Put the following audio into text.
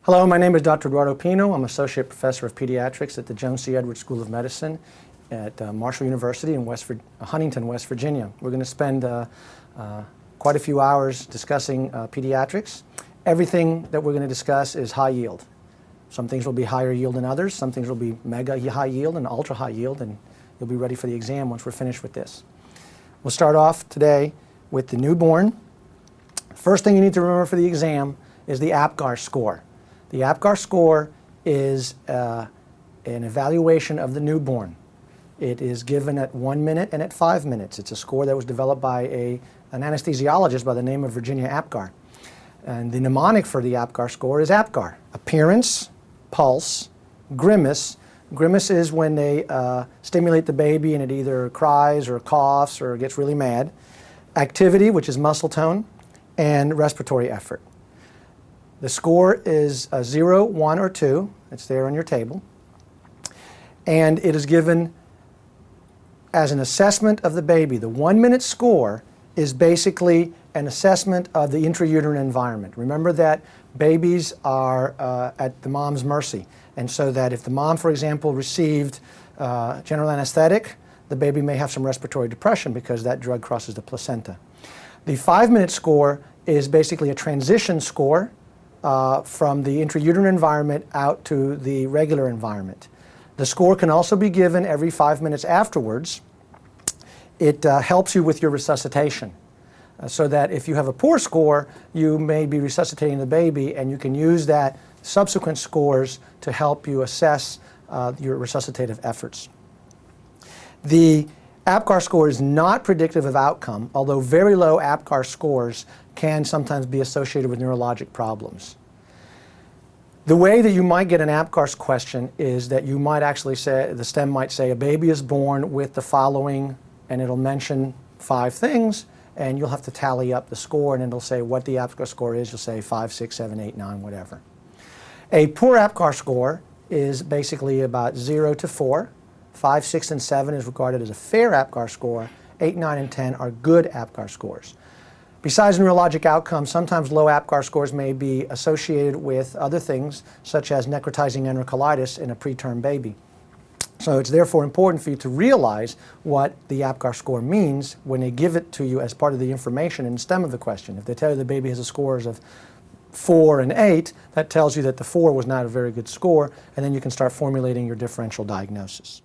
Hello, my name is Dr. Eduardo Pino. I'm Associate Professor of Pediatrics at the Jones C. Edwards School of Medicine at Marshall University in Huntington, West Virginia. We're going to spend quite a few hours discussing pediatrics. Everything that we're going to discuss is high yield. Some things will be higher yield than others. Some things will be mega high yield and ultra high yield, and you'll be ready for the exam once we're finished with this. We'll start off today with the newborn. First thing you need to remember for the exam is the Apgar score. The Apgar score is an evaluation of the newborn. It is given at 1 minute and at 5 minutes. It's a score that was developed by an anesthesiologist by the name of Virginia Apgar. And the mnemonic for the Apgar score is Apgar. Appearance, pulse, grimace. Grimace is when they stimulate the baby and it either cries or coughs or gets really mad. Activity, which is muscle tone, and respiratory effort. The score is 0, 1, or 2. It's there on your table. And it is given as an assessment of the baby. The 1 minute score is basically an assessment of the intrauterine environment. Remember that babies are at the mom's mercy. And so that if the mom, for example, received general anesthetic, the baby may have some respiratory depression because that drug crosses the placenta. The 5 minute score is basically a transition score from the intrauterine environment out to the regular environment. The score can also be given every 5 minutes afterwards. It helps you with your resuscitation. So that if you have a poor score, you may be resuscitating the baby, and you can use that subsequent scores to help you assess your resuscitative efforts. The Apgar score is not predictive of outcome, although very low Apgar scores can sometimes be associated with neurologic problems. The way that you might get an Apgar question is that you might actually say, the STEM might say, a baby is born with the following, and it'll mention 5 things, and you'll have to tally up the score, and it'll say what the Apgar score is. You'll say 5, 6, 7, 8, 9, whatever. A poor Apgar score is basically about 0 to 4. 5, 6, and 7 is regarded as a fair Apgar score. 8, 9, and 10 are good Apgar scores. Besides neurologic outcomes, sometimes low Apgar scores may be associated with other things, such as necrotizing enterocolitis in a preterm baby. So it's therefore important for you to realize what the Apgar score means when they give it to you as part of the information in the stem of the question. If they tell you the baby has a scores of 4 and 8, that tells you that the 4 was not a very good score, and then you can start formulating your differential diagnosis.